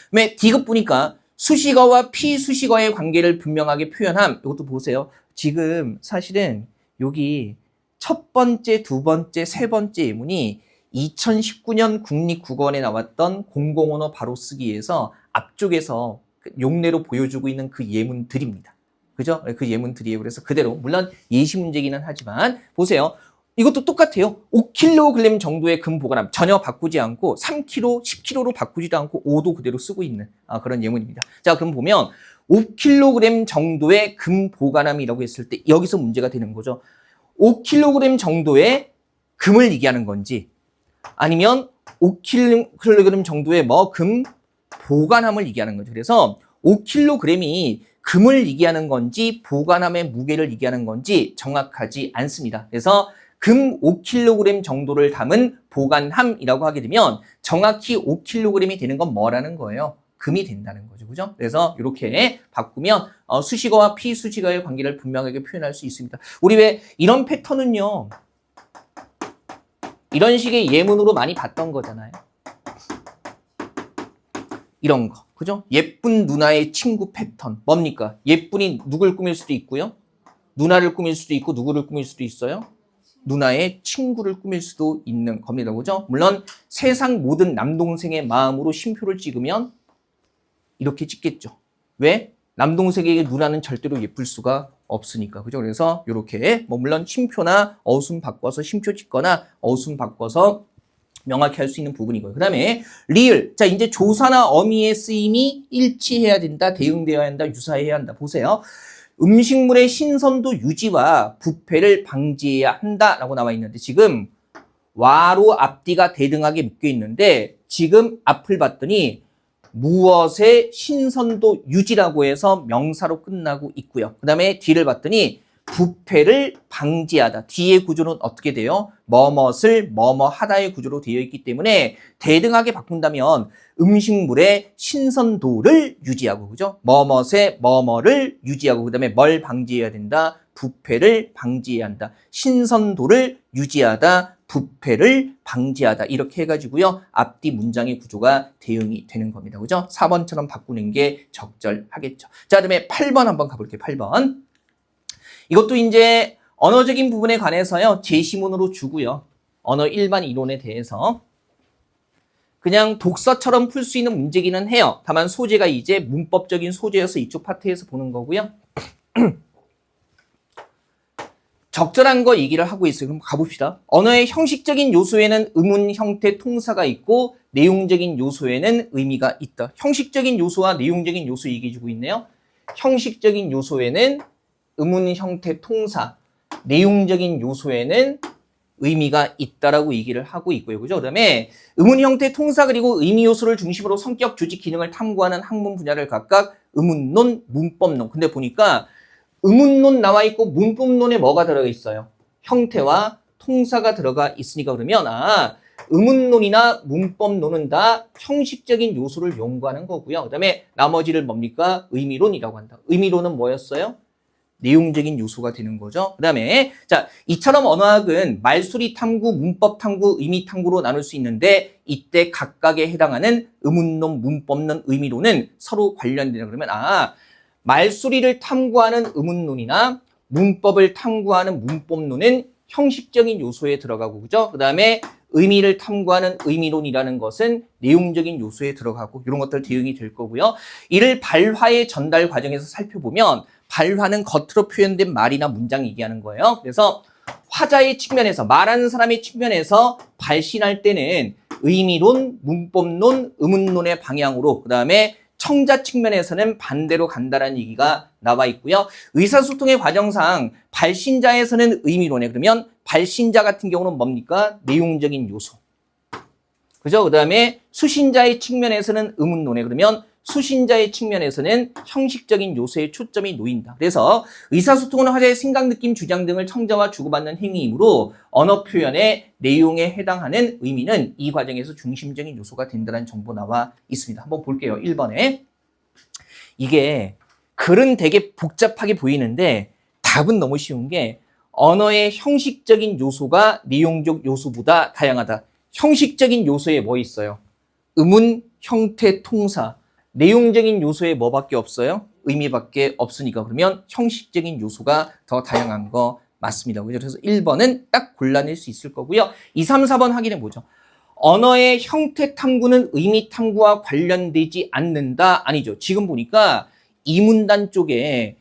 S1: 그다음에 D급 보니까 수식어와 피수식어의 관계를 분명하게 표현함. 이것도 보세요. 지금 사실은 여기 첫 번째, 두 번째, 세 번째 예문이 2019년 국립국어원에 나왔던 공공언어 바로 쓰기에서 앞쪽에서 용례로 보여주고 있는 그 예문들입니다. 그죠? 그 예문들이에요. 그래서 그대로 물론 예시 문제기는 하지만 보세요. 이것도 똑같아요. 5kg 정도의 금 보관함 전혀 바꾸지 않고 3kg, 10kg로 바꾸지도 않고 5도 그대로 쓰고 있는 그런 예문입니다. 자, 그럼 보면 5kg 정도의 금 보관함이라고 했을 때 여기서 문제가 되는 거죠. 5kg 정도의 금을 얘기하는 건지 아니면 5kg 정도의 금 보관함을 얘기하는 거죠. 그래서 5kg이 금을 얘기하는 건지 보관함의 무게를 얘기하는 건지 정확하지 않습니다. 그래서 금 5kg 정도를 담은 보관함이라고 하게 되면 정확히 5kg이 되는 건 뭐라는 거예요? 금이 된다는 거죠. 그죠? 그래서 이렇게 바꾸면 수식어와 피수식어의 관계를 분명하게 표현할 수 있습니다. 우리 왜 이런 패턴은요. 이런 식의 예문으로 많이 봤던 거잖아요. 이런 거. 그죠? 예쁜 누나의 친구 패턴. 뭡니까? 예쁜이 누굴 꾸밀 수도 있고요. 누나를 꾸밀 수도 있고 누구를 꾸밀 수도 있어요. 누나의 친구를 꾸밀 수도 있는 겁니다. 그죠? 물론 세상 모든 남동생의 마음으로 쉼표를 찍으면 이렇게 찍겠죠. 왜? 남동생에게 누나는 절대로 예쁠 수가 없으니까. 그죠? 그래서 이렇게 물론 쉼표나 어순 바꿔서 쉼표 찍거나 어순 바꿔서 명확히 할 수 있는 부분이고요. 그 다음에 리을. 자, 이제 조사나 어미의 쓰임이 일치해야 된다. 대응되어야 한다. 유사해야 한다. 보세요. 음식물의 신선도 유지와 부패를 방지해야 한다라고 나와 있는데 지금 와로 앞뒤가 대등하게 묶여 있는데 지금 앞을 봤더니 무엇의 신선도 유지라고 해서 명사로 끝나고 있고요. 그 다음에 뒤를 봤더니 부패를 방지하다. 뒤의 구조는 어떻게 돼요? 뭐뭇을 뭐뭐하다의 구조로 되어 있기 때문에 대등하게 바꾼다면 음식물의 신선도를 유지하고 그죠? 뭐뭇의 뭐뭐를 유지하고 그다음에 뭘 방지해야 된다? 부패를 방지해야 한다. 신선도를 유지하다. 부패를 방지하다 이렇게 해가지고요. 앞뒤 문장의 구조가 대응이 되는 겁니다. 그죠? 4번처럼 바꾸는 게 적절하겠죠. 자, 그다음에 8번 한번 가볼게요. 8번. 이것도 이제 언어적인 부분에 관해서요. 제시문으로 주고요. 언어 일반 이론에 대해서 그냥 독서처럼 풀 수 있는 문제기는 해요. 다만 소재가 이제 문법적인 소재여서 이쪽 파트에서 보는 거고요. 적절한 거 얘기를 하고 있어요. 그럼 가봅시다. 언어의 형식적인 요소에는 의문 형태 통사가 있고 내용적인 요소에는 의미가 있다. 형식적인 요소와 내용적인 요소 얘기해주고 있네요. 형식적인 요소에는 의문 형태 통사, 내용적인 요소에는 의미가 있다라고 얘기를 하고 있고요. 그죠? 그다음에 의문 형태 통사 그리고 의미 요소를 중심으로 성격, 조직, 기능을 탐구하는 학문 분야를 각각 의문론, 문법론. 근데 보니까 의문론 나와 있고 문법론에 뭐가 들어가 있어요? 형태와 통사가 들어가 있으니까 그러면 의문론이나 문법론은 다 형식적인 요소를 연구하는 거고요. 그다음에 나머지를 뭡니까? 의미론이라고 한다. 의미론은 뭐였어요? 내용적인 요소가 되는 거죠. 그다음에 자, 이처럼 언어학은 말소리 탐구, 문법 탐구, 의미 탐구로 나눌 수 있는데 이때 각각에 해당하는 의문론, 문법론, 의미론은 서로 관련되는 그러면 말소리를 탐구하는 의문론이나 문법을 탐구하는 문법론은 형식적인 요소에 들어가고 그죠? 그다음에 의미를 탐구하는 의미론이라는 것은 내용적인 요소에 들어가고 이런 것들 대응이 될 거고요. 이를 발화의 전달 과정에서 살펴보면 발화는 겉으로 표현된 말이나 문장 얘기하는 거예요. 그래서 화자의 측면에서 말하는 사람의 측면에서 발신할 때는 의미론, 문법론, 의문론의 방향으로 그다음에 청자 측면에서는 반대로 간다라는 얘기가 나와 있고요. 의사소통의 과정상 발신자에서는 의미론에 그러면 발신자 같은 경우는 뭡니까? 내용적인 요소. 그죠? 그다음에 수신자의 측면에서는 의문론에 그러면 수신자의 측면에서는 형식적인 요소에 초점이 놓인다. 그래서 의사소통은 화자의 생각, 느낌, 주장 등을 청자와 주고받는 행위이므로 언어 표현의 내용에 해당하는 의미는 이 과정에서 중심적인 요소가 된다는 정보 나와 있습니다. 한번 볼게요. 1번에. 이게 글은 되게 복잡하게 보이는데 답은 너무 쉬운 게 언어의 형식적인 요소가 내용적 요소보다 다양하다. 형식적인 요소에 뭐 있어요? 의문, 형태, 통사. 내용적인 요소에 뭐밖에 없어요? 의미밖에 없으니까 그러면 형식적인 요소가 더 다양한 거 맞습니다. 그래서 1번은 딱 골라낼 수 있을 거고요. 2, 3, 4번 확인해 보죠. 언어의 형태 탐구는 의미 탐구와 관련되지 않는다? 아니죠. 지금 보니까 이 문단 쪽에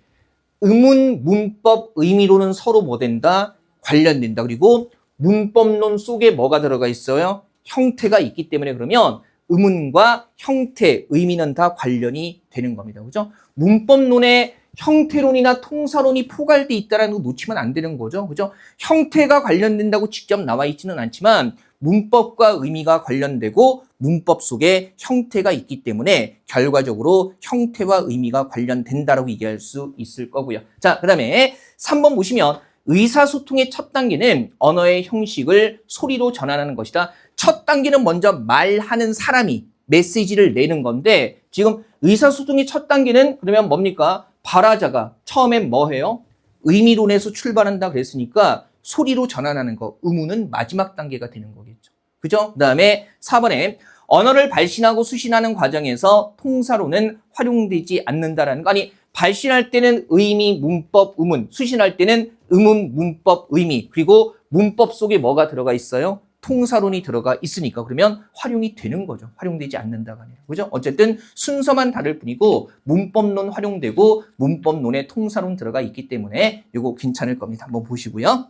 S1: 의문, 문법, 의미론은 서로 뭐 된다? 관련된다. 그리고 문법론 속에 뭐가 들어가 있어요? 형태가 있기 때문에 그러면 의문과 형태, 의미는 다 관련이 되는 겁니다. 그죠? 문법론에 형태론이나 통사론이 포괄되어 있다는 거 놓치면 안 되는 거죠. 그죠? 형태가 관련된다고 직접 나와 있지는 않지만 문법과 의미가 관련되고 문법 속에 형태가 있기 때문에 결과적으로 형태와 의미가 관련된다라고 얘기할 수 있을 거고요. 자, 그다음에 3번 보시면 의사소통의 첫 단계는 언어의 형식을 소리로 전환하는 것이다. 첫 단계는 먼저 말하는 사람이 메시지를 내는 건데 지금 의사소통의 첫 단계는 그러면 뭡니까? 발화자가 처음엔 뭐 해요? 의미론에서 출발한다 그랬으니까 소리로 전환하는 거. 의문은 마지막 단계가 되는 거겠죠. 그죠? 그 다음에 4번에 언어를 발신하고 수신하는 과정에서 통사로는 활용되지 않는다라는 거. 아니 발신할 때는 의미, 문법, 의문, 수신할 때는 의문, 문법, 의미 그리고 문법 속에 뭐가 들어가 있어요? 통사론이 들어가 있으니까 그러면 활용이 되는 거죠. 활용되지 않는다가 아니라. 그죠? 어쨌든 순서만 다를 뿐이고 문법론 활용되고 문법론에 통사론 들어가 있기 때문에 이거 괜찮을 겁니다. 한번 보시고요.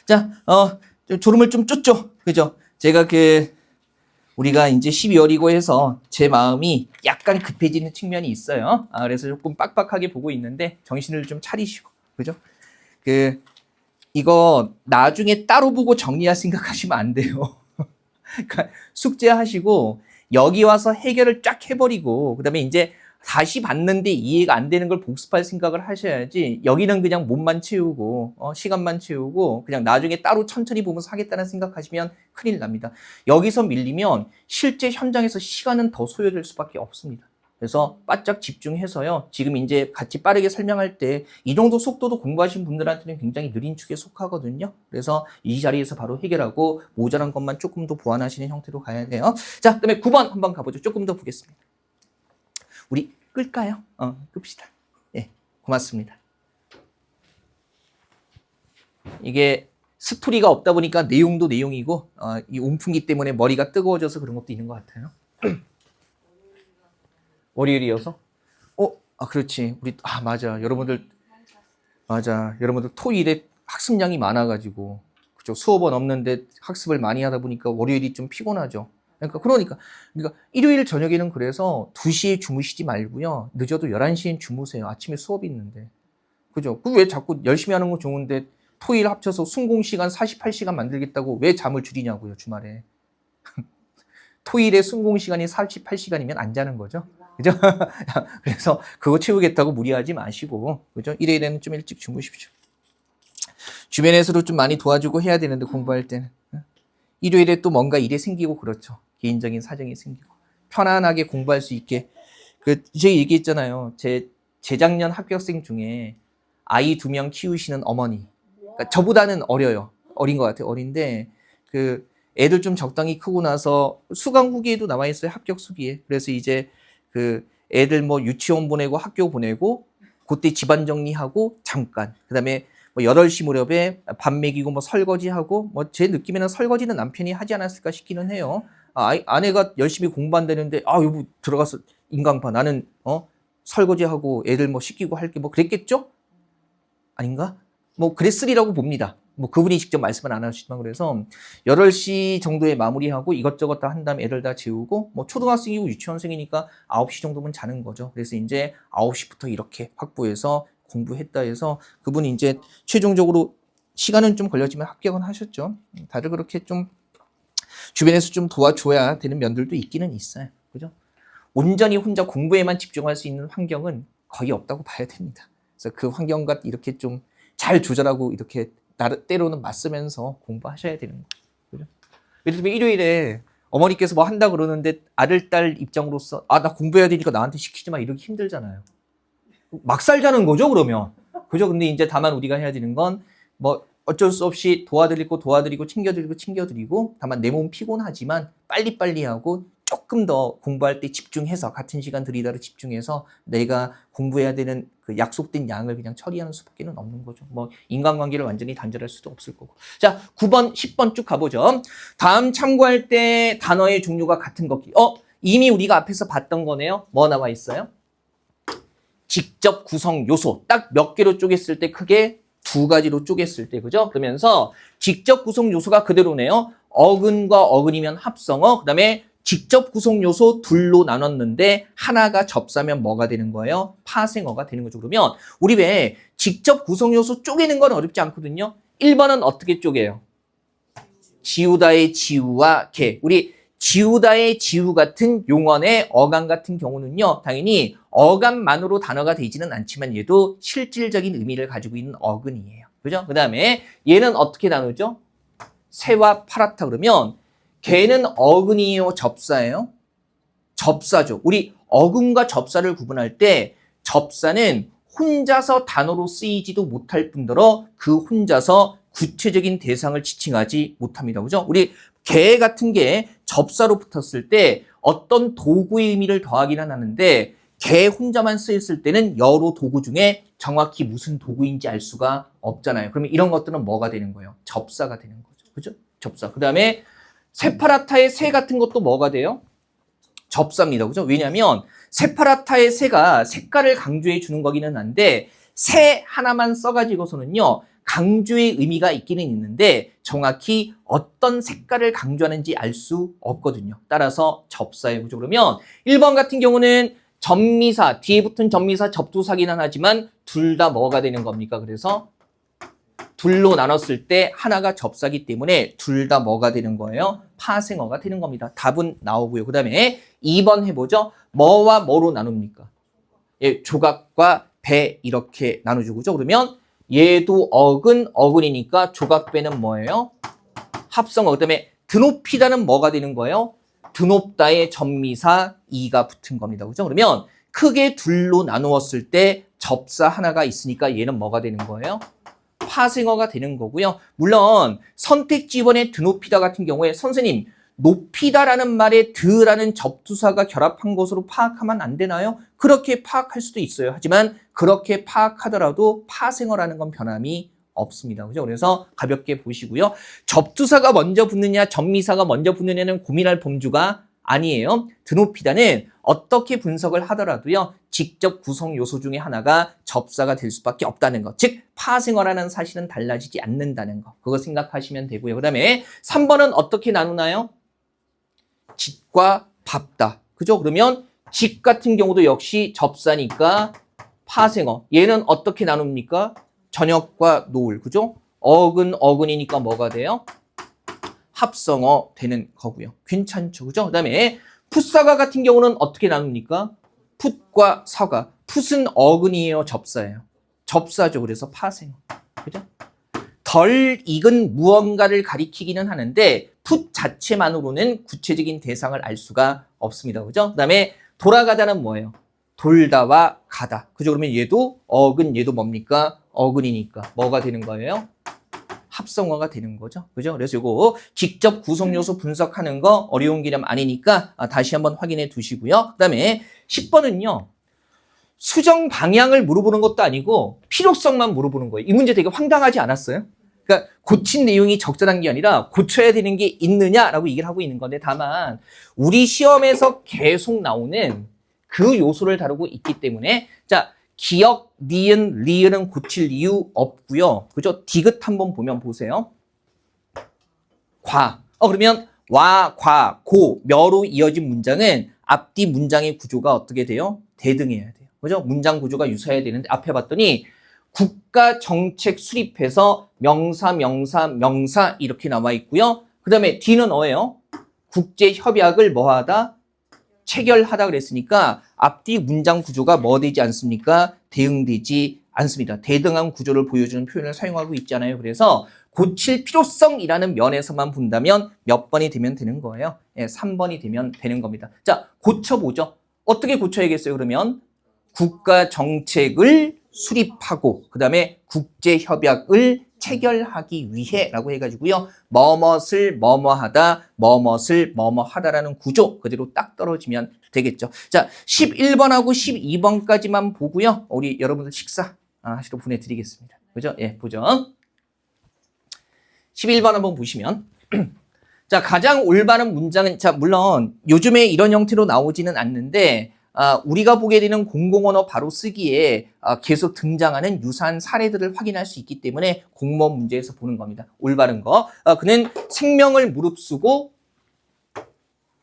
S1: 자, 졸음을 좀 쫓죠. 그죠? 제가 우리가 이제 12월이고 해서 제 마음이 약간 급해지는 측면이 있어요. 그래서 조금 빡빡하게 보고 있는데 정신을 좀 차리시고. 그죠? 이거 나중에 따로 보고 정리할 생각하시면 안 돼요. 그러니까 숙제하시고 여기 와서 해결을 쫙 해버리고 그다음에 이제 다시 봤는데 이해가 안 되는 걸 복습할 생각을 하셔야지 여기는 그냥 몸만 채우고 시간만 채우고 그냥 나중에 따로 천천히 보면서 하겠다는 생각하시면 큰일 납니다. 여기서 밀리면 실제 현장에서 시간은 더 소요될 수밖에 없습니다. 그래서 바짝 집중해서요. 지금 이제 같이 빠르게 설명할 때 이 정도 속도도 공부하신 분들한테는 굉장히 느린 축에 속하거든요. 그래서 이 자리에서 바로 해결하고 모자란 것만 조금 더 보완하시는 형태로 가야 돼요. 자, 그다음에 9번 한번 가보죠. 조금 더 보겠습니다. 우리 끌까요? 끕시다. 예, 고맙습니다. 이게 스토리가 없다 보니까 내용도 내용이고 이 온풍기 때문에 머리가 뜨거워져서 그런 것도 있는 것 같아요. 월요일이어서? 그렇지. 맞아. 여러분들 토일에 학습량이 많아가지고 그죠. 수업은 없는데 학습을 많이 하다 보니까 월요일이 좀 피곤하죠. 그러니까 일요일 저녁에는 그래서 2시에 주무시지 말고요. 늦어도 11시엔 주무세요. 아침에 수업이 있는데. 그죠? 왜 자꾸 열심히 하는 거 좋은데 토일 합쳐서 순공시간 48시간 만들겠다고 왜 잠을 줄이냐고요, 주말에. 토일에 순공시간이 48시간이면 안 자는 거죠. 그죠? 그래서 그거 채우겠다고 무리하지 마시고, 그죠? 일요일에는 좀 일찍 주무십시오. 주변에서도 좀 많이 도와주고 해야 되는데, 공부할 때는. 일요일에 또 뭔가 일이 생기고 그렇죠. 개인적인 사정이 생기고. 편안하게 공부할 수 있게. 제가 얘기했잖아요. 재작년 합격생 중에 아이 2명 키우시는 어머니. 그러니까 저보다는 어려요. 어린 것 같아요. 어린데, 애들 좀 적당히 크고 나서 수강 후기에도 나와 있어요. 합격 수기에. 그래서 이제 애들 뭐 유치원 보내고 학교 보내고 그때 집안 정리하고 잠깐. 그다음에 뭐 8시 무렵에 밥 먹이고 뭐 설거지하고 뭐 제 느낌에는 설거지는 남편이 하지 않았을까 싶기는 해요. 아내가 열심히 공부한다는데 여보 들어가서 인강파 나는 설거지하고 애들 뭐 씻기고 할 게 뭐 그랬겠죠? 아닌가? 뭐 그랬으리라고 봅니다. 뭐 그분이 직접 말씀은 안 하시지만 그래서 8시 정도에 마무리하고 이것저것 다 한 다음에 애들 다 재우고 뭐 초등학생이고 유치원생이니까 9시 정도면 자는 거죠. 그래서 이제 9시부터 이렇게 확보해서 공부했다 해서 그분이 이제 최종적으로 시간은 좀 걸렸지만 합격은 하셨죠. 다들 그렇게 좀 주변에서 좀 도와줘야 되는 면들도 있기는 있어요. 그죠? 온전히 혼자 공부에만 집중할 수 있는 환경은 거의 없다고 봐야 됩니다. 그래서 그 환경과 이렇게 좀 잘 조절하고 이렇게 때로는 맞서면서 공부하셔야 되는 거죠. 그죠? 예를 들면 일요일에 어머니께서 뭐 한다 그러는데 아들, 딸 입장으로서 나 공부해야 되니까 나한테 시키지 마 이러기 힘들잖아요. 막 살자는 거죠, 그러면. 그죠? 근데 이제 다만 우리가 해야 되는 건 뭐 어쩔 수 없이 도와드리고 챙겨드리고 다만 내 몸 피곤하지만 빨리빨리 하고 조금 더 공부할 때 집중해서 같은 시간 들이다를 집중해서 내가 공부해야 되는 그 약속된 양을 그냥 처리하는 수밖에는 없는 거죠. 뭐 인간관계를 완전히 단절할 수도 없을 거고. 자, 9번, 10번 쭉 가보죠. 다음 참고할 때 단어의 종류가 같은 것끼리. 이미 우리가 앞에서 봤던 거네요. 뭐 나와 있어요? 직접 구성 요소. 딱 몇 개로 쪼갰을 때 크게 2가지로 쪼갰을 때, 그죠? 그러면서 직접 구성 요소가 그대로네요. 어근과 어근이면 합성어, 그 다음에 직접 구성 요소 둘로 나눴는데 하나가 접사면 뭐가 되는 거예요? 파생어가 되는 거죠. 그러면 우리 왜 직접 구성 요소 쪼개는 건 어렵지 않거든요. 1번은 어떻게 쪼개요? 지우다의 지우와 개. 우리 지우다의 지우 같은 용언의 어감 같은 경우는요. 당연히 어감만으로 단어가 되지는 않지만 얘도 실질적인 의미를 가지고 있는 어근이에요. 그죠? 그 다음에 얘는 어떻게 나누죠? 새와 파랗다 그러면 개는 어근이에요? 접사예요? 접사죠. 우리 어근과 접사를 구분할 때 접사는 혼자서 단어로 쓰이지도 못할 뿐더러 그 혼자서 구체적인 대상을 지칭하지 못합니다. 그죠? 우리 개 같은 게 접사로 붙었을 때 어떤 도구의 의미를 더하기는 하는데 개 혼자만 쓰였을 때는 여러 도구 중에 정확히 무슨 도구인지 알 수가 없잖아요. 그러면 이런 것들은 뭐가 되는 거예요? 접사가 되는 거죠. 그죠? 접사. 그 다음에 세파라타의 새 같은 것도 뭐가 돼요? 접사입니다. 그죠? 왜냐하면 세파라타의 새가 색깔을 강조해 주는 거기는 한데 새 하나만 써가지고서는요. 강조의 의미가 있기는 있는데 정확히 어떤 색깔을 강조하는지 알 수 없거든요. 따라서 접사예요. 그죠? 그러면 1번 같은 경우는 접미사, 뒤에 붙은 접미사 접두사기는 하지만 둘 다 뭐가 되는 겁니까? 그래서 둘로 나눴을 때 하나가 접사기 때문에 둘 다 뭐가 되는 거예요? 파생어가 되는 겁니다. 답은 나오고요. 그 다음에 2번 해보죠. 뭐와 뭐로 나눕니까? 예, 조각과 배 이렇게 나누죠. 그죠? 그러면 얘도 어근이니까 조각배는 뭐예요? 합성어. 그 다음에 드높이다는 뭐가 되는 거예요? 드높다의 접미사 이가 붙은 겁니다. 그죠? 그러면 크게 둘로 나누었을 때 접사 하나가 있으니까 얘는 뭐가 되는 거예요? 파생어가 되는 거고요. 물론 선택지번의 드높이다 같은 경우에 선생님 높이다라는 말에 드라는 접두사가 결합한 것으로 파악하면 안 되나요? 그렇게 파악할 수도 있어요. 하지만 그렇게 파악하더라도 파생어라는 건 변함이 없습니다. 그죠? 그래서 가볍게 보시고요. 접두사가 먼저 붙느냐, 접미사가 먼저 붙느냐는 고민할 범주가 아니에요. 드높이다는 어떻게 분석을 하더라도요. 직접 구성 요소 중에 하나가 접사가 될 수밖에 없다는 것. 즉 파생어라는 사실은 달라지지 않는다는 거. 그거 생각하시면 되고요. 그 다음에 3번은 어떻게 나누나요? 짓과 밥다. 그죠? 그러면 짓 같은 경우도 역시 접사니까 파생어. 얘는 어떻게 나눕니까? 저녁과 노을. 그죠? 어근이니까 뭐가 돼요? 합성어 되는 거고요. 괜찮죠? 그죠? 그 다음에 풋사과 같은 경우는 어떻게 나눕니까? 풋과 사과. 풋은 어근이에요? 접사예요? 접사죠. 그래서 파생어. 그죠? 덜 익은 무언가를 가리키기는 하는데 풋 자체만으로는 구체적인 대상을 알 수가 없습니다. 그죠? 그 다음에 돌아가다는 뭐예요? 돌다와 가다. 그죠? 그러면 얘도 어근, 얘도 뭡니까? 어근이니까 뭐가 되는 거예요? 합성어가 되는 거죠. 그죠? 그래서 이거 직접 구성 요소 분석하는 거 어려운 개념 아니니까 다시 한번 확인해 두시고요. 그 다음에 10번은요. 수정 방향을 물어보는 것도 아니고 필요성만 물어보는 거예요. 이 문제 되게 황당하지 않았어요? 그러니까 고친 내용이 적절한 게 아니라 고쳐야 되는 게 있느냐라고 얘기를 하고 있는 건데 다만 우리 시험에서 계속 나오는 그 요소를 다루고 있기 때문에 자 기역, 니은, 리을은 고칠 이유 없고요. 그죠? 디귿 한번 보면 보세요. 과. 그러면 와, 과, 고, 며로 이어진 문장은 앞뒤 문장의 구조가 어떻게 돼요? 대등해야 돼요. 그죠? 문장 구조가 유사해야 되는데 앞에 봤더니 국가 정책 수립해서 명사, 명사, 명사 이렇게 나와 있고요. 그 다음에 D는 어예요? 국제 협약을 뭐하다? 체결하다 그랬으니까 앞뒤 문장 구조가 뭐 되지 않습니까? 대응되지 않습니다. 대등한 구조를 보여주는 표현을 사용하고 있잖아요. 그래서 고칠 필요성이라는 면에서만 본다면 몇 번이 되면 되는 거예요? 3번이 되면 되는 겁니다. 자, 고쳐보죠. 어떻게 고쳐야겠어요? 그러면 국가 정책을 수립하고 그 다음에 국제협약을 체결하기 위해 라고 해가지고요. 뭐뭇을 뭐뭐하다, 뭐뭇을 뭐뭐하다라는 구조 그대로 딱 떨어지면 되겠죠. 자, 11번하고 12번까지만 보고요. 우리 여러분들 식사 하시러 보내드리겠습니다. 그죠? 예, 보죠. 11번 한번 보시면 자, 가장 올바른 문장은 자, 물론 요즘에 이런 형태로 나오지는 않는데 우리가 보게 되는 공공언어 바로 쓰기에 계속 등장하는 유사한 사례들을 확인할 수 있기 때문에 공무원 문제에서 보는 겁니다. 올바른 거. 그는 생명을 무릅쓰고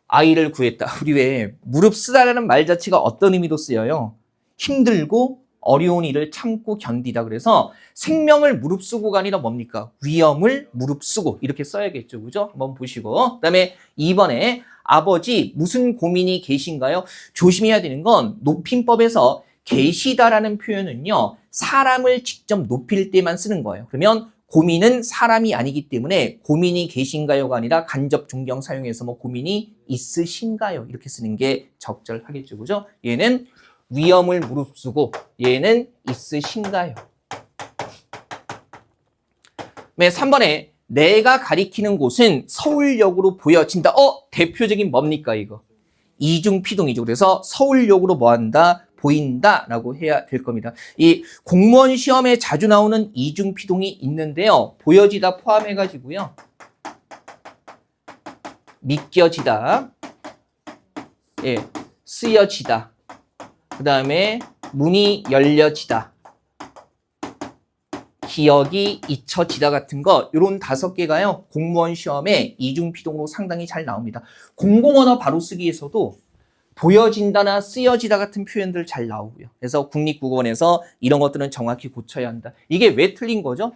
S1: 아이를 구했다. 우리 왜 무릅쓰다라는 말 자체가 어떤 의미로 쓰여요? 힘들고 어려운 일을 참고 견디다. 그래서 생명을 무릅쓰고가 아니라 뭡니까? 위험을 무릅쓰고 이렇게 써야겠죠. 그죠? 한번 보시고. 그 다음에 2번에 아버지 무슨 고민이 계신가요? 조심해야 되는 건 높임법에서 계시다라는 표현은요. 사람을 직접 높일 때만 쓰는 거예요. 그러면 고민은 사람이 아니기 때문에 고민이 계신가요가 아니라 간접 존경 사용해서 뭐 고민이 있으신가요? 이렇게 쓰는 게 적절하겠죠. 그죠? 얘는 위험을 무릅쓰고 얘는 있으신가요? 네, 3번에 내가 가리키는 곳은 서울역으로 보여진다. 대표적인 뭡니까 이거? 이중피동이죠. 그래서 서울역으로 뭐한다? 보인다라고 해야 될 겁니다. 이 공무원 시험에 자주 나오는 이중피동이 있는데요. 보여지다 포함해가지고요. 믿겨지다. 예, 쓰여지다. 그 다음에 문이 열려지다. 기억이 잊혀지다 같은 거 이런 5개가요. 공무원 시험에 이중피동으로 상당히 잘 나옵니다. 공공언어 바로 쓰기에서도 보여진다나 쓰여지다 같은 표현들 잘 나오고요. 그래서 국립국어원에서 이런 것들은 정확히 고쳐야 한다. 이게 왜 틀린 거죠?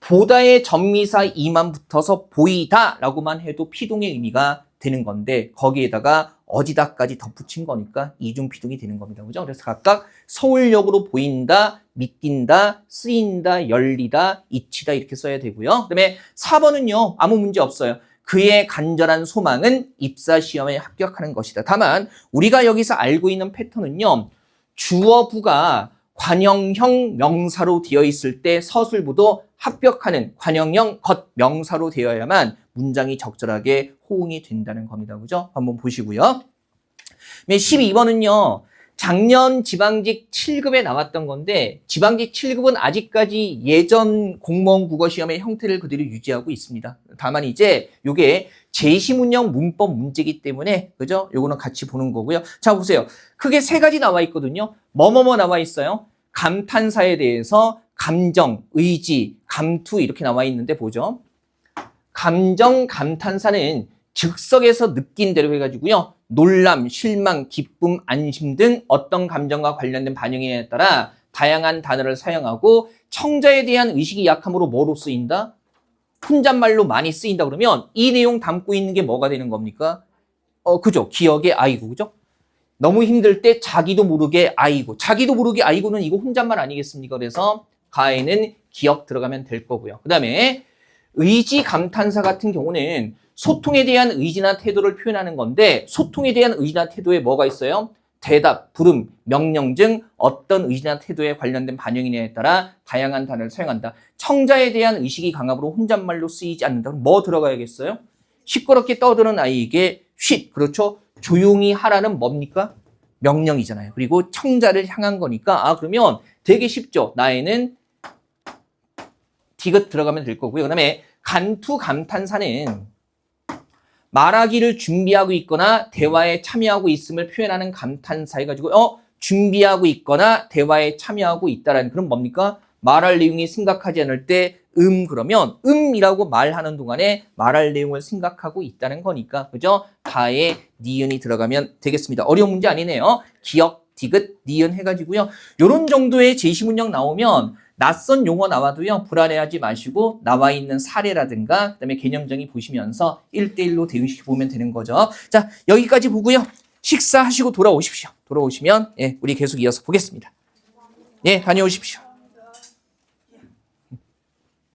S1: 보다의 접미사 이만 붙어서 보이다라고만 해도 피동의 의미가 되는 건데 거기에다가 어디다까지 덧붙인 거니까 이중피동이 되는 겁니다. 그죠? 그래서 각각 서울역으로 보인다, 믿긴다, 쓰인다, 열리다, 잊히다 이렇게 써야 되고요. 그다음에 4번은요. 아무 문제 없어요. 그의 간절한 소망은 입사시험에 합격하는 것이다. 다만 우리가 여기서 알고 있는 패턴은요. 주어부가 관형형 명사로 되어 있을 때 서술부도 합격하는 관형형 겉 명사로 되어야만 문장이 적절하게 호응이 된다는 겁니다. 그죠? 한번 보시고요. 12번은요. 작년 지방직 7급에 나왔던 건데 지방직 7급은 아직까지 예전 공무원 국어시험의 형태를 그대로 유지하고 있습니다. 다만 이제 이게 제시문형 문법 문제이기 때문에 그죠? 요거는 같이 보는 거고요. 자 보세요. 크게 세 가지 나와 있거든요. 뭐뭐뭐 나와 있어요. 감탄사에 대해서 감정, 의지, 감투 이렇게 나와 있는데 보죠. 감정, 감탄사는 즉석에서 느낀 대로 해가지고요. 놀람, 실망, 기쁨, 안심 등 어떤 감정과 관련된 반응에 따라 다양한 단어를 사용하고 청자에 대한 의식이 약함으로 뭐로 쓰인다? 혼잣말로 많이 쓰인다 그러면 이 내용 담고 있는 게 뭐가 되는 겁니까? 그죠? 기억의 아이고, 그죠? 너무 힘들 때 자기도 모르게 아이고. 자기도 모르게 아이고는 이거 혼잣말 아니겠습니까? 그래서 가에는 기억 들어가면 될 거고요. 그 다음에 의지 감탄사 같은 경우는 소통에 대한 의지나 태도를 표현하는 건데 소통에 대한 의지나 태도에 뭐가 있어요? 대답, 부름, 명령 등 어떤 의지나 태도에 관련된 반영이냐에 따라 다양한 단어를 사용한다. 청자에 대한 의식이 강함으로 혼잣말로 쓰이지 않는다. 그럼 뭐 들어가야겠어요? 시끄럽게 떠드는 아이에게 쉿, 그렇죠? 조용히 하라는 뭡니까? 명령이잖아요. 그리고 청자를 향한 거니까 그러면 되게 쉽죠. 나에는 디귿 들어가면 될 거고요. 그 다음에 간투 감탄사는 말하기를 준비하고 있거나 대화에 참여하고 있음을 표현하는 감탄사 해가지고 준비하고 있거나 대화에 참여하고 있다라는 그런 뭡니까? 말할 내용이 생각하지 않을 때 그러면 이라고 말하는 동안에 말할 내용을 생각하고 있다는 거니까 그죠? 다에 니은이 들어가면 되겠습니다. 어려운 문제 아니네요. 기억, 디귿, 니은 해가지고요. 요런 정도의 제시문형 나오면 낯선 용어 나와도요. 불안해하지 마시고 나와 있는 사례라든가 그다음에 개념정의 보시면서 1대1로 대응시켜 보면 되는 거죠. 자, 여기까지 보고요. 식사하시고 돌아오십시오. 돌아오시면 우리 계속 이어서 보겠습니다. 다녀오십시오.